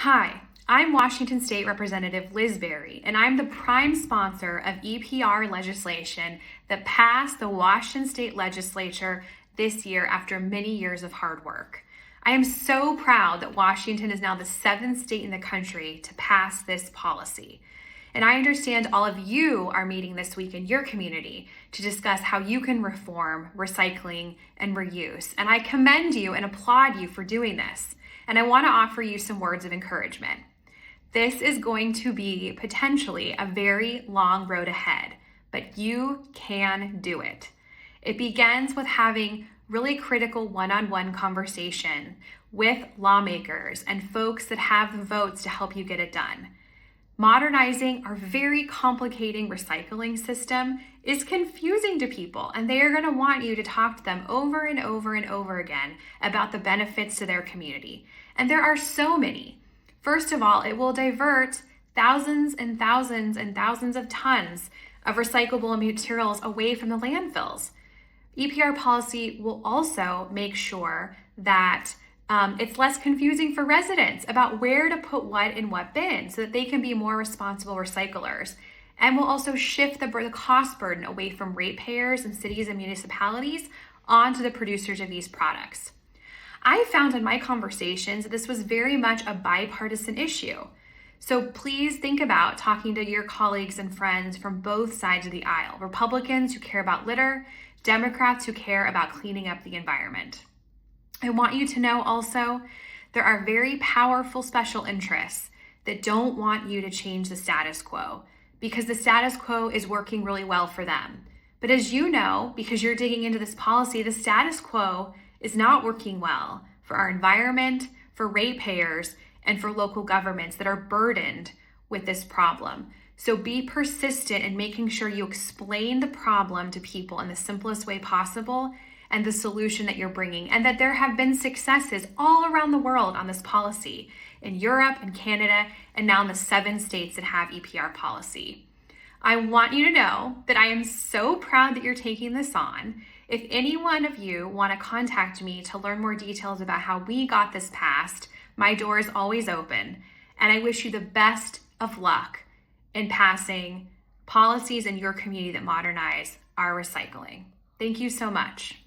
Hi, I'm Washington State Representative Liz Berry, and I'm the prime sponsor of EPR legislation that passed the Washington State Legislature this year after many years of hard work. I am so proud that Washington is now the 7th state in the country to pass this policy. And I understand all of you are meeting this week in your community to discuss how you can reform recycling and reuse. And I commend you and applaud you for doing this. And I want to offer you some words of encouragement. This is going to be potentially a very long road ahead, but you can do it. It begins with having really critical one-on-one conversation with lawmakers and folks that have the votes to help you get it done. Modernizing our very complicated recycling system is confusing to people, and they are going to want you to talk to them over and over and over again about the benefits to their community. And there are so many. First of all, it will divert thousands and thousands and thousands of tons of recyclable materials away from the landfills. EPR policy will also make sure that it's less confusing for residents about where to put what in what bin so that they can be more responsible recyclers. And will also shift the cost burden away from ratepayers and cities and municipalities onto the producers of these products. I found in my conversations that this was very much a bipartisan issue. So please think about talking to your colleagues and friends from both sides of the aisle, Republicans who care about litter, Democrats who care about cleaning up the environment. I want you to know also, there are very powerful special interests that don't want you to change the status quo because the status quo is working really well for them. But as you know, because you're digging into this policy, the status quo is not working well for our environment, for ratepayers, and for local governments that are burdened with this problem. So be persistent in making sure you explain the problem to people in the simplest way possible and the solution that you're bringing, and that there have been successes all around the world on this policy, in Europe and Canada, and now in the 7 states that have EPR policy. I want you to know that I am so proud that you're taking this on. If any one of you want to contact me to learn more details about how we got this passed, my door is always open, and I wish you the best of luck in passing policies in your community that modernize our recycling. Thank you so much.